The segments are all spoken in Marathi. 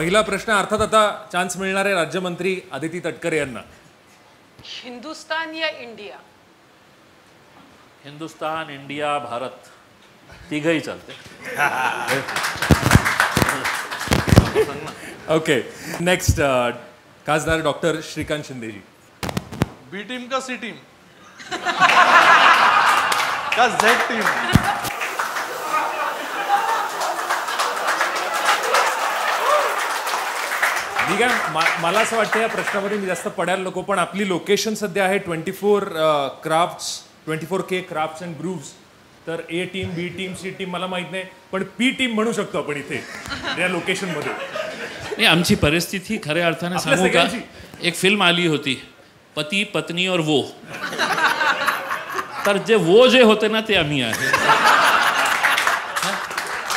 पहिला प्रश्न अर्थात आता चान्स मिळणार आहे राज्यमंत्री अदिती तटकरे यांना. हिंदुस्तान या इंडिया? हिंदुस्तान, इंडिया, भारत तिघही चालते. ओके, नेक्स्ट खासदार डॉक्टर श्रीकांत शिंदेजी. बी टीम का सी टीम का झेड टीम? ठीक आहे, मला असं वाटतं या प्रश्नामध्ये मी जास्त पडायला नको, पण आपली लोकेशन सध्या आहे 24K क्राफ्ट्स अँड ब्रूव्स. तर A team, B team, C team मला माहित नाही, पण पी टीम म्हणू शकतो आपण इथे या लोकेशनमध्ये. नाही, आमची परिस्थिती खऱ्या अर्थाने सांगू का, एक फिल्म आली होती पती पत्नी और वो, तर जे वो जे होते ना ते आम्ही आहे.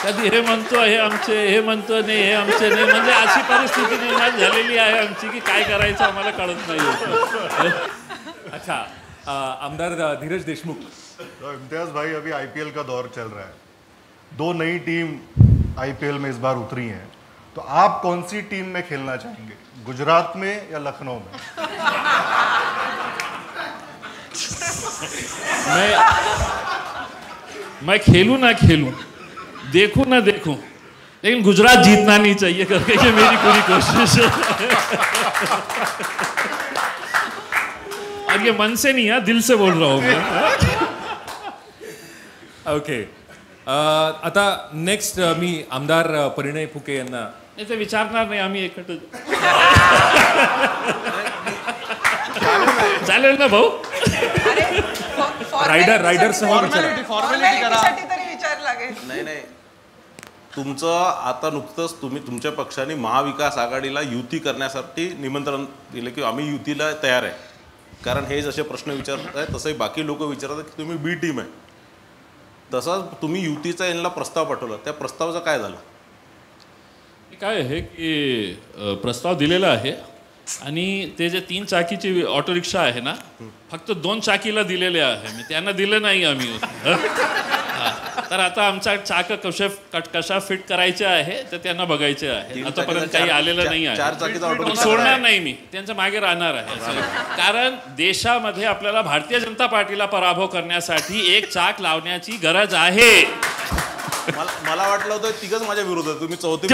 कधी हे म्हणतो हे आमचे, हे म्हणतो नाही हे आमचे नाही, म्हणजे अशी परिस्थिती निर्माण झालेली आहे आमची की काय करायचं आम्हाला कळत नाही. अच्छा, आमदार धीरज देशमुख. इम्तियाज भाई, अभी आईपीएल का दौर चल रहा है, 2 नई टीम आईपीएल में इस बार उतरी हैं, तो आप कौन सी टीम में खेलना चाहेंगे, गुजरात में या लखनऊ में? मैं खेलूं ना खेलूं, देखूं ना देखूं, लेकिन गुजरात जीतना नहीं चाहिए करके ये मेरी पूरी कोशिश है. और ये मन से नहीं है, दिल से बोल रहा हूं मैं. ओके, आता नेक्स्ट मी आमदार परिणय फुके यांना. नाही ते विचारणार नाही, आम्ही एकटं चालेल ना भाऊ. रायडर सह फॉर्मॅलिटी करा. नाही, तुमचं आता नुकतंच तुम्ही तुमच्या पक्षाने महाविकास आघाडीला युती करण्यासाठी निमंत्रण दिलं की आम्ही युतीला तयार आहे. कारण हे जसे प्रश्न विचारत आहे तसंही बाकी लोक विचारतात की तुम्ही बी टीम आहे, तसाच तुम्ही युतीचा यांना प्रस्ताव पाठवला, त्या प्रस्तावाचं काय झालं? काय आहे की प्रस्ताव दिलेला आहे आणि ते जे 3 चाकीची ऑटो रिक्षा आहे ना, फक्त 2 चाकीला दिलेले आहे, मी त्यांना दिलं नाही आम्ही. तर आता आमचा चाक कशा फिट करायचे आहे तर त्यांना बघायचे आहे. आतापर्यंत काही आलेलं नाही आहे, सोडणार नाही मी, त्यांच्या मागे राहणार आहे. कारण देशामध्ये आपल्याला भारतीय जनता पार्टीला पराभव करण्यासाठी एक चाक लावण्याची गरज आहे. मला वाटलं होतं तिघच माझ्या विरोधात, तुम्ही चौथी.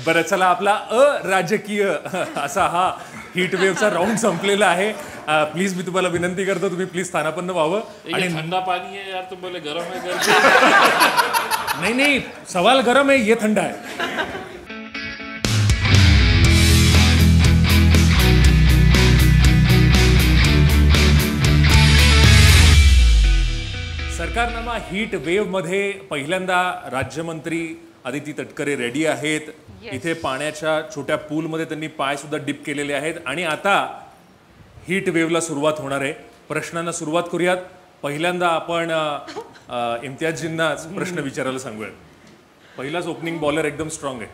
बरं, चला, आपला अराजकीय असा हा हीट वेव्हचा राऊंड संपलेला आहे. प्लीज मी तुम्हाला विनंती करतो, तुम्ही प्लीज स्थानापन्न व्हावं. आणि थंडा पाणी आहे यार, तुम बोले गरम आहे. नाही, सवाल गरम आहे, ये थंडा आहे. सरकारनामा हीट वेव्ह मध्ये पहिल्यांदा राज्यमंत्री अदिती तटकरे रेडी आहेत. इथे पाण्याच्या छोट्या पूलमध्ये त्यांनी पाय सुद्धा डिप केलेले आहेत आणि आता हीट वेव्हला सुरुवात होणार आहे. प्रश्नांना सुरुवात करूयात. पहिल्यांदा आपण इम्तियाजजींना प्रश्न विचारायला सांगूयात. पहिलाच ओपनिंग बॉलर एकदम स्ट्रॉंग आहे.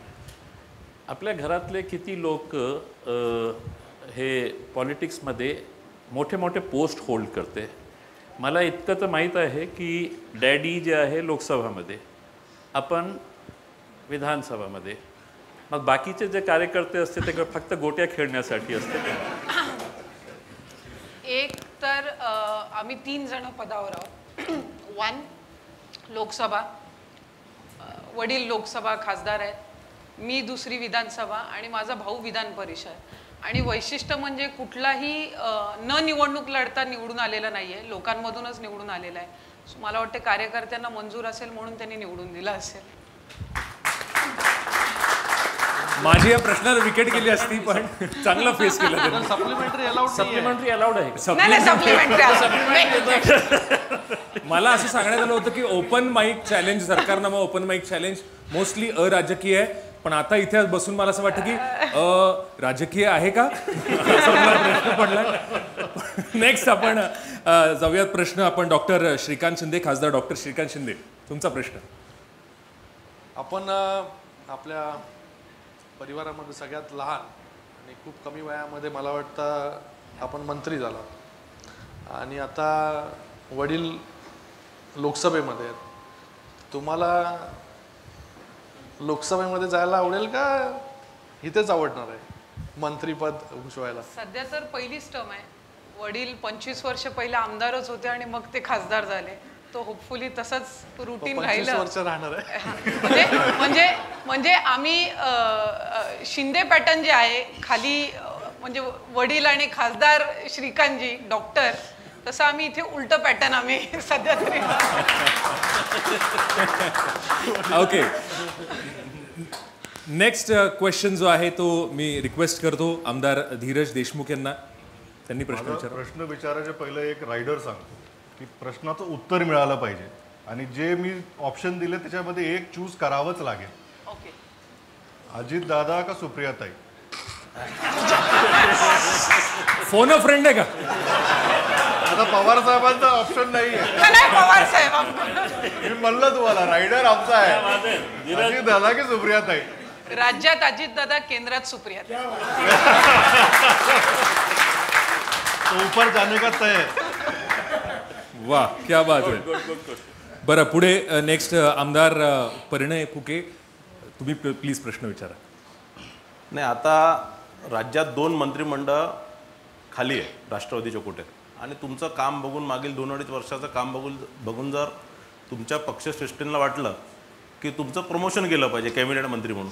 आपल्या घरातले किती लोक हे पॉलिटिक्समध्ये मोठे मोठे पोस्ट होल्ड करते? मला इतकं तर माहीत आहे की डॅडी जे आहे लोकसभामध्ये, आपण विधानसभामध्ये, मग बाकीचे जे कार्यकर्ते असते ते फक्त गोट्या खेळण्यासाठी असते. एक तर आम्ही 3 जण पदावर आहोत. 1 लोकसभा, वडील लोकसभा खासदार आहेत, मी दुसरी विधानसभा आणि माझा भाऊ विधान परिषद. आणि वैशिष्ट्य म्हणजे कुठलाही न निवडणूक लढता निवडून आलेला नाही आहे, लोकांमधूनच निवडून आलेला आहे. सो मला वाटतं कार्यकर्त्यांना मंजूर असेल म्हणून त्यांनी निवडून दिला असेल. माझी या प्रश्नाला विकेट केली असती, पण चांगला फेस केला त्यांनी. सप्लिमेंटरी अलाउड आहे. मला असं सांगण्यात आलं होतं की open mic challenge, Sarkarnama open mic challenge mostly अराजकीय आहे, पण आता इथे बसून मला असं वाटतं की राजकीय आहे का, असा मला प्रश्न पडला. नेक्स्ट आपण जाऊयात प्रश्न. आपण डॉक्टर श्रीकांत शिंदे, खासदार डॉक्टर श्रीकांत शिंदे, तुमचा प्रश्न. आपण आपल्या परिवारामध्ये सगळ्यात लहान आणि खूप कमी वयामध्ये मला वाटतं आपण मंत्री झाला आणि आता वडील लोकसभेमध्ये आहेत. तुम्हाला लोकसभेमध्ये जायला आवडेल का इथेच आवडणार आहे मंत्रीपद भूषवायला? सध्या तर पहिलीच टर्म आहे. वडील 25 वर्ष पहिले आमदारच होते आणि मग ते खासदार झाले. तो होपफुली तसंच रुटीन 25 राहिलं. वर्ष राहणार आहे. म्हणजे आम्ही शिंदे पॅटर्न जे आहे खाली म्हणजे वडील आणि खासदार श्रीकांतजी डॉक्टर, तसं आम्ही इथे उलट पॅटर्न आम्ही सध्या तरी. ओके, नेक्स्ट क्वेश्चन जो आहे तो मी रिक्वेस्ट करतो आमदार धीरज देशमुख यांना. त्यांनी प्रश्न विचारा. प्रश्न विचारायचे पहिले एक रायडर सांगतो की प्रश्नाचं उत्तर मिळालं पाहिजे आणि जे मी ऑप्शन दिले त्याच्यामध्ये एक चूज करावंच लागेल. ओके. अजित दादा का सुप्रिया ताई? फोन अ फ्रेंड आहे का? आता पवार साहेबांचा ऑप्शन नाहीये. नाही पवार साहेब, मी म्हणलं तुम्हाला रायडर आमचा आहे. अजित दादा की सुप्रिया ताई? राज्यात अजितदादा, केंद्रात सुप्रिया. तो ऊपर जाने का तय है. वा, क्या बात आहे. बरं, पुढे नेक्स्ट आमदार परिणय फुके, तुम्ही प्लीज प्रश्न विचारा. नाही, आता राज्यात 2 मंत्रिमंडळ खाली आहे राष्ट्रवादीच्या कोट्यात आणि तुमचं काम बघून मागील 2-2.5 वर्षाचं काम बघून जर तुमच्या पक्षश्रेष्ठींना वाटलं की तुमचं प्रमोशन केलं पाहिजे कॅबिनेट मंत्री म्हणून,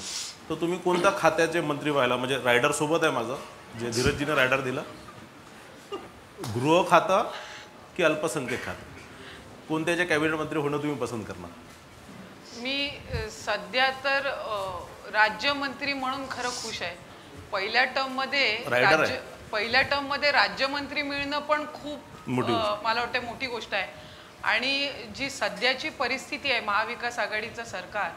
तर तुम्ही कोणत्या खात्याचे मंत्री व्हायला, म्हणजे रायडर सोबत आहे माझं जे धीरजजीने रायडर दिलं, गृह खातं की अल्पसंख्याक खातं, कोणत्याचे कॅबिनेट मंत्री होणं तुम्ही पसंत करणार? मी सध्या तर राज्यमंत्री म्हणून खरं खुश आहे. पहिल्या टर्म मध्ये राज्यमंत्री मिळणं पण खूप मला वाटतं मोठी गोष्ट आहे. आणि जी सध्याची परिस्थिती आहे महाविकास आघाडीचं सरकार,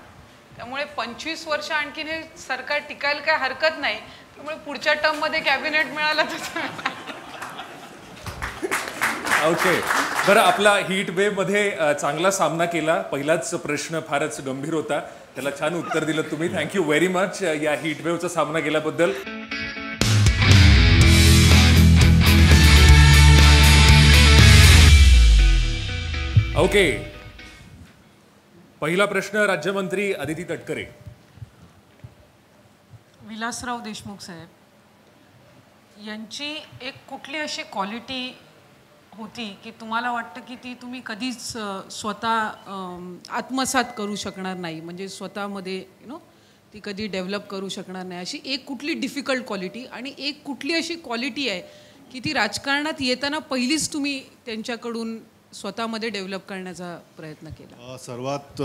त्यामुळे 25 वर्ष आणखीन हे सरकार टिकायला काय हरकत नाही. त्यामुळे पुढच्या टर्म मध्ये कॅबिनेट मिळालं तर. ओके, बरं, आपला हीट वेव्ह मध्ये चांगला सामना केला. पहिलाच प्रश्न फारच गंभीर होता, त्याला छान उत्तर दिलं तुम्ही. थँक्यू व्हेरी मच या हीट वेव्हचा सामना केल्याबद्दल. ओके, पहिला प्रश्न राज्यमंत्री अदिती तटकरे. विलासराव देशमुख साहेब यांची एक कुठली अशी क्वालिटी होती की तुम्हाला वाटतं की ती तुम्ही कधीच स्वतः आत्मसात करू शकणार नाही, म्हणजे स्वतःमध्ये ती कधी डेव्हलप करू शकणार नाही, अशी एक कुठली डिफिकल्ट क्वालिटी आणि एक कुठली अशी क्वालिटी आहे की ती राजकारणात येताना पहिलीच तुम्ही त्यांच्याकडून स्वतःमध्ये डेव्हलप करण्याचा प्रयत्न केला? सर्वात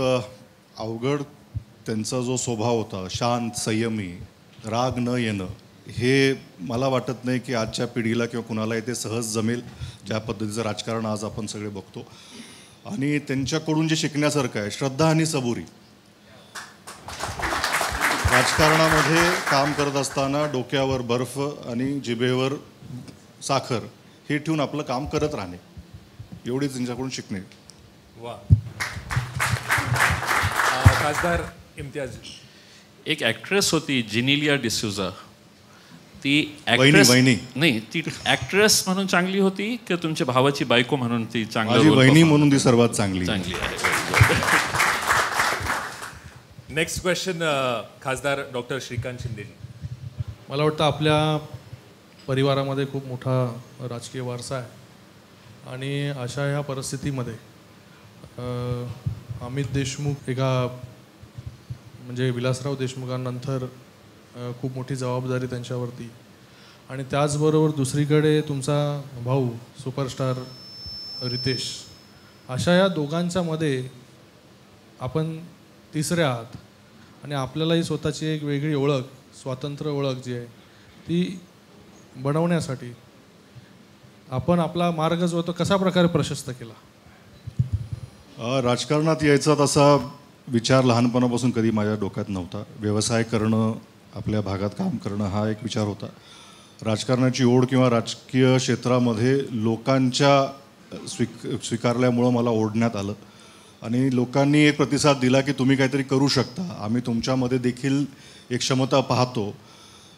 अवघड त्यांचा जो स्वभाव होता, शांत, संयमी, राग न येणं, हे मला वाटत नाही की आजच्या पिढीला किंवा कुणालाही ते सहज जमेल, ज्या पद्धतीचं राजकारण आज आपण सगळे बघतो. आणि त्यांच्याकडून जे शिकण्यासारखं आहे, श्रद्धा आणि सबुरी. राजकारणामध्ये काम करत असताना डोक्यावर बर्फ आणि जिभेवर साखर हे ठेवून आपलं काम करत राहणे, एवढी त्यांच्याकडून शिकणे. वा. खासदार इम्तियाज. एक ॲक्ट्रेस होती जिनिलिया डिसूजा, ती ॲक्ट्रेस नाही, ती ॲक्ट्रेस म्हणून चांगली होती की तुमच्या भावाची बायको म्हणून ती चांगली? बहिणी म्हणून ती सर्वात चांगली आहे. नेक्स्ट क्वेश्चन खासदार डॉक्टर श्रीकांत शिंदेजी. मला वाटतं आपल्या परिवारामध्ये खूप मोठा राजकीय वारसा आहे आणि अशा ह्या परिस्थितीमध्ये अमित देशमुख म्हणजे विलासराव देशमुखांनंतर खूप मोठी जबाबदारी त्यांच्यावरती, आणि त्याचबरोबर दुसरीकडे तुमचा भाऊ सुपरस्टार रितेश, अशा या दोघांच्या मध्ये आपण तिसरे आहात आणि आपल्यालाही स्वतःची एक वेगळी ओळख, स्वातंत्र्य ओळख जी आहे ती बनवण्यासाठी आपण आपला मार्ग जो तो कसा प्रकारे प्रशस्त केला? राजकारणात यायचा तसा विचार लहानपणापासून कधी माझ्या डोक्यात नव्हता. व्यवसाय करणं, आपल्या भागात काम करणं हा एक विचार होता. राजकारणाची ओढ किंवा राजकीय क्षेत्रामध्ये लोकांच्या स्वीकारल्यामुळं मला ओढण्यात आलं आणि लोकांनी एक प्रतिसाद दिला की तुम्ही काहीतरी करू शकता, आम्ही तुमच्यामध्ये देखील एक क्षमता पाहतो.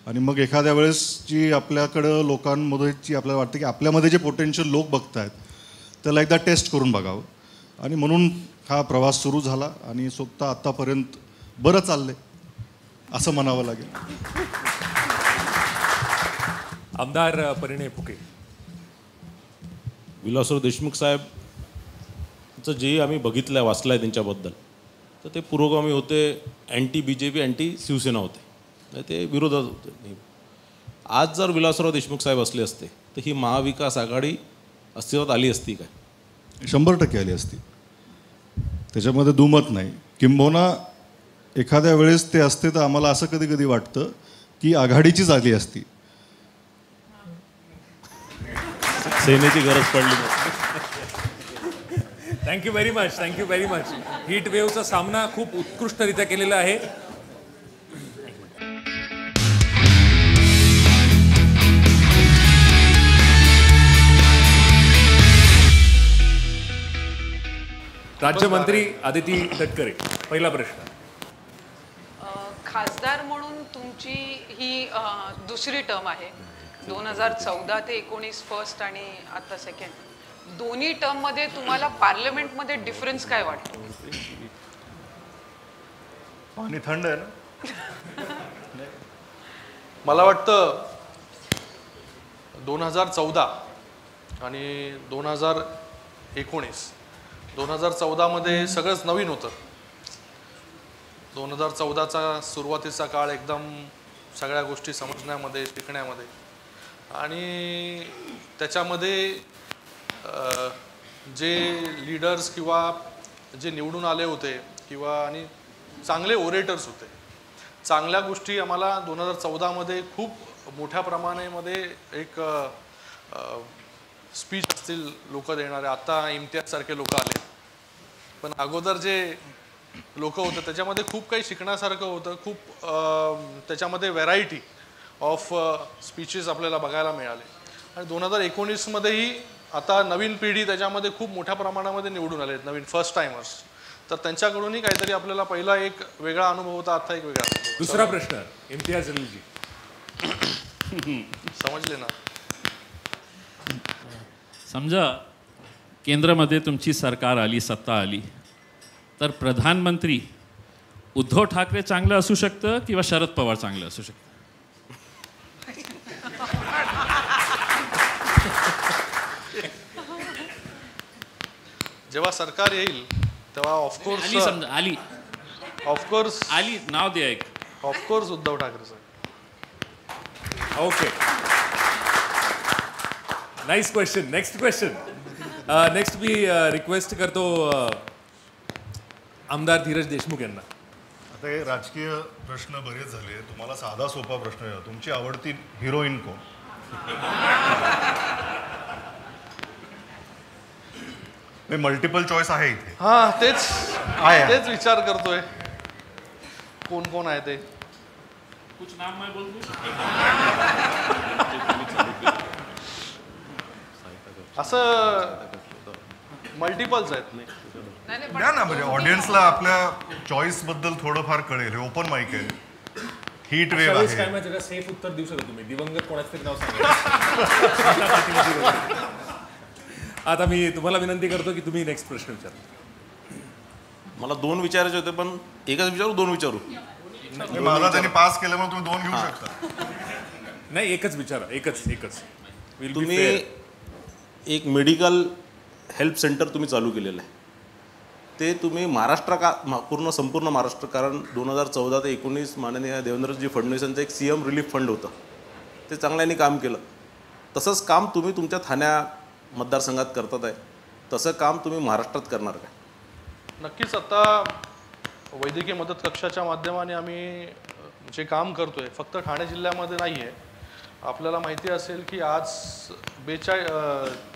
आणि मग एखाद्या वेळेस जी आपल्याकडं लोकांमध्ये जी आपल्याला वाटतं की आपल्यामध्ये जे पोटेन्शियल लोक बघतायत त्याला एकदा टेस्ट करून बघावं, आणि म्हणून हा प्रवास सुरू झाला आणि स्वतः आत्तापर्यंत बरं चाललंय असं म्हणावं लागेल. आमदार परिणय फुके. विलासराव देशमुख साहेबचं जे आम्ही बघितलं आहे, वाचलं आहे त्यांच्याबद्दल, तर ते पुरोगामी होते, अँटी BJP अँटी शिवसेना होते, ते विरोधात होते. आज जर विलासराव देशमुख साहेब असले असते तर ही महाविकास आघाडी अस्तित्वात आली असती काय? 100% आली असती, त्याच्यामध्ये दुमत नाही. किंबहुना एखाद्या वेळेस ते असते तर आम्हाला असं कधी कधी वाटतं की आघाडीचीच आली असती. सेनेची गरज पडली. Thank you very much, thank you very much. Heat वेव्हचा सामना खूप उत्कृष्टरित्या केलेला आहे. राज्यमंत्री अदिती तटकरे, पहिला प्रश्न. खासदार म्हणून तुमची ही दुसरी टर्म आहे. 2014 ते 19 फर्स्ट आणि आता सेकंड. दोन्ही टर्म मध्ये तुम्हाला पार्लमेंटमध्ये डिफरन्स काय वाटतो? पाणी थंड आहे ना. मला वाटतं 2014 आणि 2019, 2014 मध्ये सगळंच नवीन होतं. 2014चा सुरुवातीचा काळ एकदम सगळ्या गोष्टी समजण्यामध्ये, शिकण्यामध्ये, आणि त्याच्यामध्ये जे लीडर्स किंवा जे निवडून आले होते किंवा आणि चांगले ओरेटर्स होते, चांगल्या गोष्टी आम्हाला 2014 खूप मोठ्या प्रमाणामध्ये एक स्पीच असतील लोक देणारे. आता इम्तियाजसारखे लोक आले, पण अगोदर जे लोक होते त्याच्यामध्ये खूप काही शिकण्यासारखं होतं. खूप त्याच्यामध्ये व्हेरायटी ऑफ स्पीचेस आपल्याला बघायला मिळाले. आणि 2019मध्येही आता नवीन पिढी त्याच्यामध्ये खूप मोठ्या प्रमाणामध्ये निवडून आले, नवीन फर्स्ट टाइमर्स. तर त्यांच्याकडूनही काहीतरी आपल्याला पहिला एक वेगळा अनुभव होता, आता एक वेगळा अनुभव. दुसरा प्रश्न, इम्तियाज अलीजी. समजले ना? समजा केंद्रामध्ये तुमची सरकार आली, सत्ता आली, तर प्रधानमंत्री उद्धव ठाकरे चांगलं असू शकतं किंवा शरद पवार चांगलं असू शकतं? जेव्हा सरकार येईल तेव्हा ऑफकोर्स आली, समजा आली, ऑफकोर्स आली, नाव द्या एक. Of course Uddhav Thackeray saheb. Okay, nice question. Next question. Next मी रिक्वेस्ट करतो आमदार धीरज देशमुख यांना. आता हे राजकीय प्रश्न बरेच झाले, तुम्हाला साधा सोपा प्रश्न आहे. तुमची आवडती हिरोईन कोण? मल्टिपल चॉईस आहे इथे. हा, तेच विचार करतोय कोण कोण आहे ते. कुछ नाम मैं बोल दूं? असं मल्टिपल्स आहेत. ना म्हणजे ऑडियन्सला आपल्या चॉईस बद्दल थोडंफार कळेल. हे ओपन माईक आहे, हीट वेव्ह आहे. काय माहिती, सेफ उत्तर देऊ शकता तुम्ही. दिवंगत कोणाचं तरी नाव सांगा. आता मी तुम्हाला विनंती करतो की तुम्ही नेक्स्ट प्रश्न विचारा. मला 2 विचारायचे होते, पण एकच विचारू, 2 विचारू? मला त्यांनी पास केल्यामुळे तुम्ही 2 घेऊ शकता. नाही, एकच विचारा, एकच. Will be तुम्ही fair. एक मेडिकल हेल्प सेंटर तुम्ही चालू केलेलं आहे, ते तुम्ही पूर्ण संपूर्ण महाराष्ट्र, कारण 2014 ते 19 माननीय देवेंद्रजी फडणवीसांचं एक CM रिलीफ फंड होतं, ते चांगल्याने काम केलं. तसंच काम तुम्ही तुमच्या ठाण्या मतदारसंघात करतात आहे, तसं काम तुम्ही महाराष्ट्रात करणार काय? नक्कीच. आता वैद्यकीय मदत कक्षाच्या माध्यमाने आम्ही जे काम करतोय फक्त ठाणे जिल्ह्यामध्ये नाही आहे. आपल्याला माहिती असेल की आज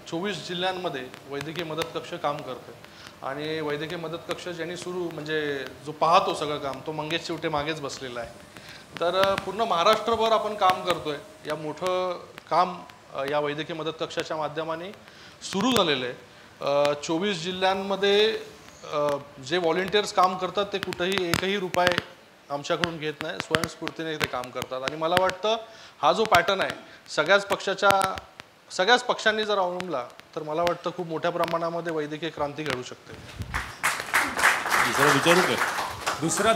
24 जिल्ह्यांमध्ये वैद्यकीय मदत कक्ष काम करतोय. आणि वैद्यकीय मदत कक्ष ज्यांनी म्हणजे जो पाहतो सगळं काम, तो मंगेश चिवटे मागेच बसलेला आहे. तर पूर्ण महाराष्ट्रभर आपण काम करतोय. या मोठं काम या वैद्यकीय मदत कक्षाच्या माध्यमाने सुरू झालेलं आहे. 24 जिल्ह्यांमध्ये जे व्हॉलेंटियर्स काम करतात ते कुठेही एकही रुपये आमच्याकडून घेत नाही, स्वयंस्फूर्तीने ते काम करतात. आणि मला वाटतं हा जो पॅटर्न आहे सगळ्याच पक्षांनी जर अवलंबला तर मला वाटतं खूप मोठ्या प्रमाणामध्ये वैद्यकीय क्रांती घडू शकते. दुसरं विचारू काय? दुसरा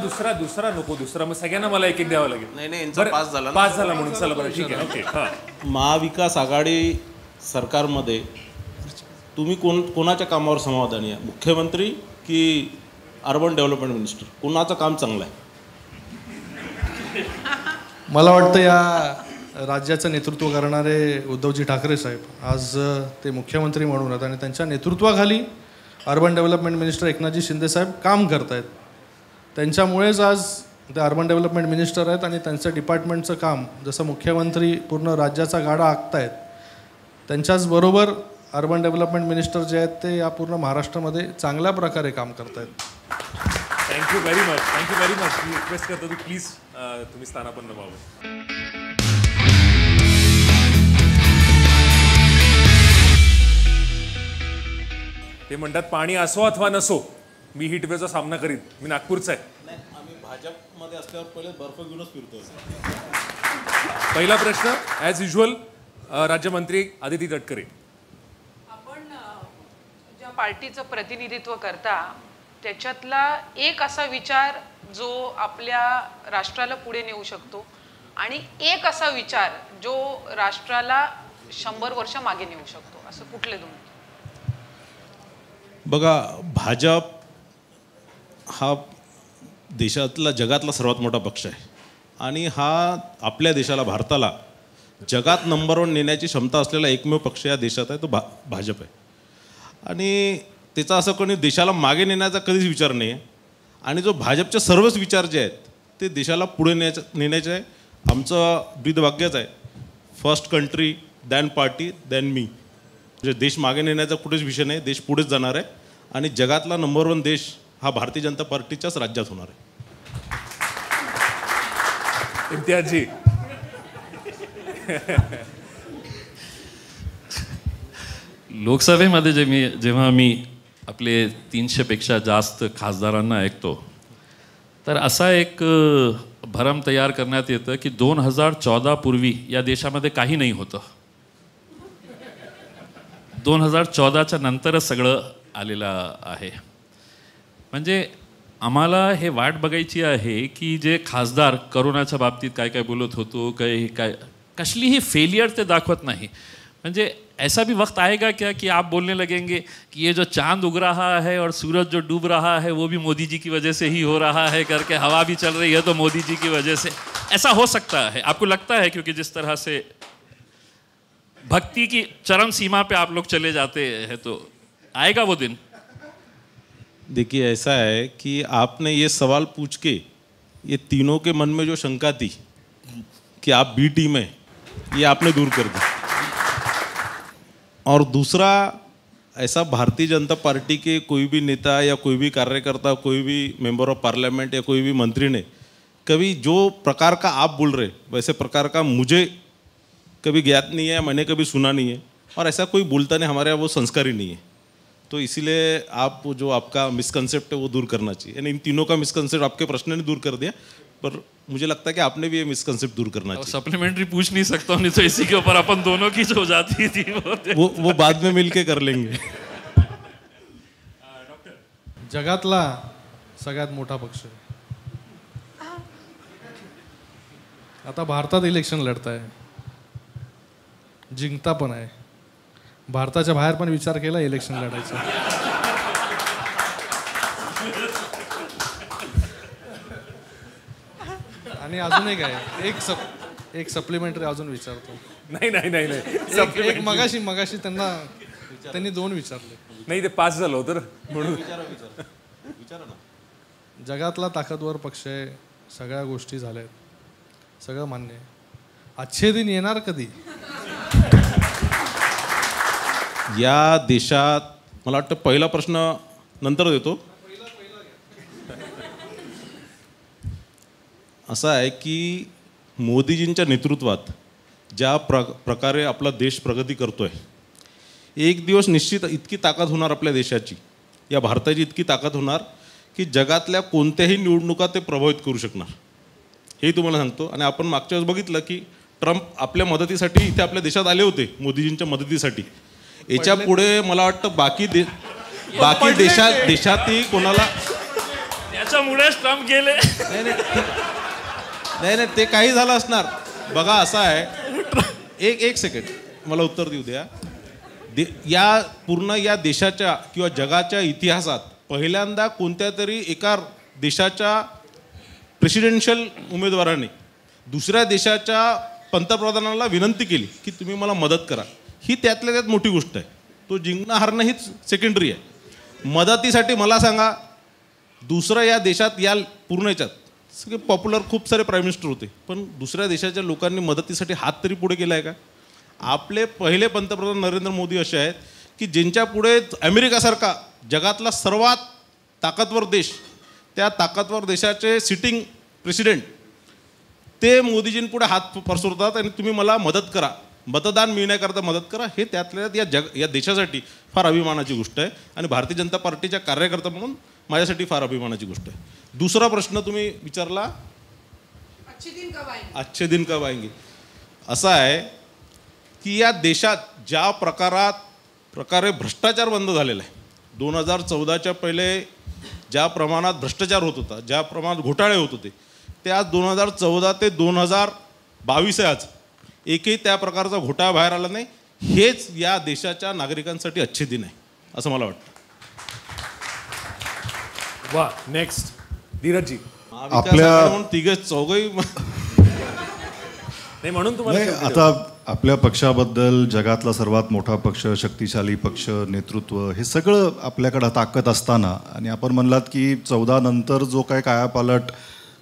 नको, दुसरा मग सगळ्यांना मला एक द्यावं लागेल. नाही यांचा पास झाला ना. पास झाला म्हणून चला बरं ठीक आहे. ओके हां. महाविकास आघाडी सरकारमध्ये तुम्ही कोणाच्या कामावर समाधानी आहे, मुख्यमंत्री की अर्बन डेव्हलपमेंट मिनिस्टर, कोणाचं काम चांगलं आहे? मला वाटतं या राज्याचं नेतृत्व करणारे उद्धवजी ठाकरे साहेब आज ते मुख्यमंत्री म्हणून आहेत आणि त्यांच्या नेतृत्वाखाली अर्बन डेव्हलपमेंट मिनिस्टर एकनाथजी शिंदे साहेब काम करत आहेत. त्यांच्यामुळेच आज ते अर्बन डेव्हलपमेंट मिनिस्टर आहेत आणि त्यांचं डिपार्टमेंटचं काम जसं मुख्यमंत्री पूर्ण राज्याचा गाडा आखतायत, त्यांच्याचबरोबर अर्बन डेव्हलपमेंट मिनिस्टर जे आहेत ते या पूर्ण महाराष्ट्रामध्ये चांगल्या प्रकारे काम करत आहेत. Thank you very much. मी रिक्वेस्ट करतो की प्लीज तुम्ही स्थानापन्न व्हावं. ते म्हणतात पाणी असो अथवा नसो मी हिटवेचा सामना करीन. मी नागपूरचा आहे. नाही, आम्ही भाजपमध्ये असल्यावर पहिले बर्फ घेऊनच फिरतो. पहिला प्रश्न ॲज युजल राज्यमंत्री आदिती तटकरे. आपण ज्या पार्टीचं प्रतिनिधित्व करता त्याच्यातला एक असा विचार जो आपल्या राष्ट्राला पुढे नेऊ शकतो आणि एक असा विचार जो राष्ट्राला 100 वर्ष मागे नेऊ शकतो, असं कुठले दोन? बघा, भाजप हा देशातला जगातला सर्वात मोठा पक्ष आहे आणि हा आपल्या देशाला, भारताला जगात नंबर 1 नेण्याची क्षमता असलेला एकमेव पक्ष या देशात आहे, तो भाजप आहे. आणि त्याचा असं कोणी देशाला मागे नेण्याचा कधीच विचार नाही आहे. आणि जो भाजपचे सर्वच विचार जे आहेत ते देशाला पुढे नेण्याचे आहे. आमचं ब्रीदवाक्यच आहे, first country than party than मी. म्हणजे देश मागे नेण्याचा कुठेच विषय नाही, देश पुढेच जाणार आहे आणि जगातला नंबर 1 देश हा भारतीय जनता पार्टीच्याच राज्यात होणार आहे. इम्तियाजी. लोकसभेमध्ये जेव्हा मी आपले 300पेक्षा जास्त खासदारांना ऐकतो तर असा एक भरम तयार करण्यात येतं की 2014 पूर्वी या देशामध्ये काही नाही होतं. 2014च्या नंतरच सगळं आलेलं आहे. म्हणजे आम्हाला हे वाट बघायची आहे की जे खासदार करोनाच्या बाबतीत काय काय बोलत होतो, काय कसलीही फेलियर ते दाखवत नाही. म्हणजे ऐसा भी वक्त आएगा क्या कि आप बोलने लगेंगे कि ये जो चांद उग रहा है और सूरज जो डूब रहा है वो भी मोदी जी की वजह से ही हो रहा है करके, हवा भी चल रही है तो मोदी जी की वजह से. ऐसा हो सकता है, आपको लगता है? क्योंकि जिस तरह से भक्ति की चरम सीमा पे आप लोग चले जाते हैं तो आएगा वो दिन. देखिए, ऐसा है कि आपने ये सवाल पूछ के ये तीनों के मन में जो शंका थी कि आप बी टीम है, ये आपने दूर कर दी. और दूसरा, ऐसा भारतीय जनता पार्टी के कोई भी नेता या कोई भी कार्यकर्ता, कोई भी मेंबर ऑफ पार्लियामेंट या कोई भी मंत्री ने कभी जो प्रकार का आप बोल रहे वैसे प्रकार का मुझे कभी ज्ञात नहीं है, मैंने कभी सुना नहीं है और ऐसा कोई बोलता नहीं. हमारे यहाँ वो संस्कार ही नहीं है. तो इसीलिए आप जो आपका मिसकंसेप्ट है वो दूर करना चाहिए. यानी इन तीनों का मिसकंसेप्ट आपके प्रश्न ने दूर कर दिया, पर मुझे लगता है कि आपने भी ये मिसकंसेप्ट दूर करना चाहिए. सप्लीमेंट्री पूछ नहीं सकता हूँ, नहीं तो इसी के ऊपर अपन दोनों की जो हो जाती थी वो बाद में मिलके कर लेंगे. जगातला सगळ्यात मोठा पक्ष आहे. आता भारतात इलेक्शन लढताय, जिंकता पण आहे. भारताच्या बाहेर पण विचार केला इलेक्शन लढायचा. आणि अजून एक आहे, एक सप्लिमेंटरी अजून विचारतो. नाही एक मगाशी त्यांनी 2 विचारले. नाही, ते पास झालं होतं म्हणून. जगातला ताकदवर पक्ष आहे, सगळ्या गोष्टी झाल्यात, सगळं मान्य आहे. अच्छे दिन येणार कधी? या देशात मला वाटतं पहिला प्रश्न नंतर देतो. असा आहे की मोदीजींच्या नेतृत्वात ज्या प्रकारे आपला देश प्रगती करतोय, एक दिवस निश्चित इतकी ताकद होणार आपल्या देशाची, या भारताची इतकी ताकद होणार की जगातल्या कोणत्याही निवडणुका ते प्रभावित करू शकणार, हे तुम्हाला सांगतो. आणि आपण मागच्या वेळेस बघितलं की ट्रम्प आपल्या मदतीसाठी इथे आपल्या देशात आले होते, मोदीजींच्या मदतीसाठी. याच्या पुढे मला वाटतं बाकी देशातही कोणाला त्याच्यामुळेच ट्रम्प गेले. नाही ते काही झालं असणार. बघा असं आहे, एक सेकंड मला उत्तर देऊ द्या. या पूर्ण या देशाच्या किंवा जगाच्या इतिहासात पहिल्यांदा कोणत्या तरी एका देशाच्या प्रेसिडेन्शियल उमेदवाराने दुसऱ्या देशाच्या पंतप्रधानाला विनंती केली की तुम्ही मला मदत करा. ही त्यातल्या त्यात मोठी गोष्ट आहे. तो जिंकणं हारणं हीच सेकंडरी आहे. मदतीसाठी मला सांगा, दुसरं या देशात या पूर्ण याच्यात सगळे पॉप्युलर खूप सारे प्राईम मिनिस्टर होते, पण दुसऱ्या देशाच्या लोकांनी मदतीसाठी हात तरी पुढे केला आहे का? आपले पहिले पंतप्रधान नरेंद्र मोदी असे आहेत की ज्यांच्या पुढे अमेरिकासारखा जगातला सर्वात ताकदवर देश, त्या ताकदवर देशाचे सिटिंग प्रेसिडेंट ते मोदीजींपुढे हात पसरवतात आणि तुम्ही मला मदत करा, मतदान मिळण्याकरता मदत करा. हे त्यातल्या या देशासाठी फार अभिमानाची गोष्ट आहे आणि भारतीय जनता पार्टीच्या कार्यकर्ता म्हणून माझ्यासाठी फार अभिमानाची गोष्ट आहे. दुसरा प्रश्न तुम्ही विचारला, अच्छे दिन कब आएंगे. असं आहे की या देशात ज्या प्रकारे भ्रष्टाचार बंद झालेला आहे, 2014च्या पहिले ज्या प्रमाणात भ्रष्टाचार होत होता, ज्या प्रमाणात घोटाळे होत होते, ते आज 2014 ते 2022 आहे. आज एकही त्या प्रकारचा घोटाळा बाहेर आला नाही. हेच या देशाच्या नागरिकांसाठी अच्छे दिन आहे असं मला वाटतं. वा, नेक्स्ट धीरजजी. आपल्या तिघे चौघही नाही म्हणून तुम्हाला नाही, आता आपल्या पक्षाबद्दल जगातला सर्वात मोठा पक्ष, शक्तिशाली पक्ष, नेतृत्व, हे सगळं आपल्याकडं ताकद असताना आणि आपण म्हणलात की 14 नंतर जो काय कायापालट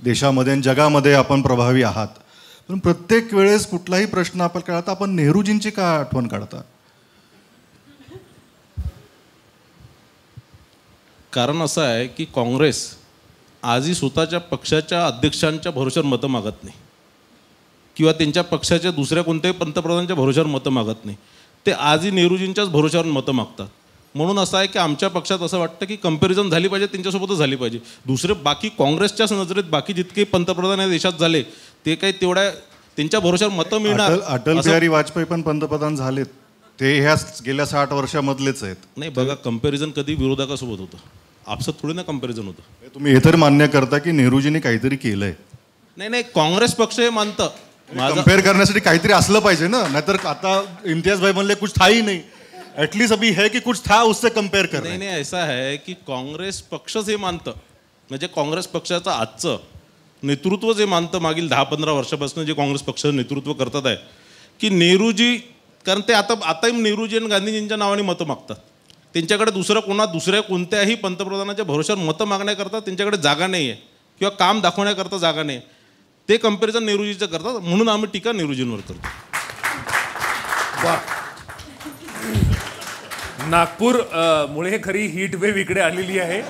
देशामध्ये आणि जगामध्ये आपण प्रभावी आहात, पण प्रत्येक वेळेस कुठलाही प्रश्न आपण काढता आपण नेहरूजींची का आठवण काढता? कारण असं आहे की काँग्रेस आजही स्वतःच्या पक्षाच्या अध्यक्षांच्या भरोश्यावर मतं मागत नाही किंवा त्यांच्या पक्षाच्या दुसऱ्या कोणत्याही पंतप्रधानांच्या भरोश्यावर मतं मागत नाही. ते आजही नेहरूजींच्याच भरोश्यावर मतं मागतात. म्हणून असं आहे की आमच्या पक्षात असं वाटतं की कंपॅरिझन झाली पाहिजे, त्यांच्यासोबतच झाली पाहिजे. दुसरे बाकी काँग्रेसच्याच नजरेत बाकी जितके पंतप्रधान या देशात झाले ते काही तेवढ्या त्यांच्या भरोश्यावर मतं मिळणार. अटल बिहारी वाजपेयी पण पंतप्रधान झालेत, ते ह्या गेल्या 60 वर्षामधलेच आहेत. नाही बघा, कंपॅरिझन कधी विरोधकासोबत होतं, आपसात थोडी ना कंपॅरिझन होतं. तुम्ही हे तर मान्य करता की नेहरूजींनी काहीतरी केलंय. नाही काँग्रेस पक्ष हे मानतं. कंपेअर करण्यासाठी काहीतरी असलं पाहिजे ना, नाहीतर आता इम्तियाज भाई म्हणले कुछ था ही नहीं, एटलीस्ट अभी है कि कुछ था उससे कंपेअर कर. नाही ऐसा आहे की काँग्रेस पक्षच हे मानतं, म्हणजे काँग्रेस पक्षाचं आजचं नेतृत्व जे मानतं, मागील 10-15 वर्षापासून जे काँग्रेस पक्षाचं नेतृत्व करतात आहे की नेहरूजी, कारण ते आताही नेहरूजी आणि गांधीजींच्या नावाने मतं मागतात. त्यांच्याकडे दुसऱ्या कोणत्याही पंतप्रधानाच्या भरोश्यावर मतं मागण्याकरता त्यांच्याकडे जागा नाही आहे किंवा काम दाखवण्याकरता जागा नाही. ते कंपॅरिझन नेहरूजीचं करतात, म्हणून आम्ही टीका नेहरूजींवर करतो. नागपूर मुळे खरी हीट वेव्ह इकडे आलेली आहे.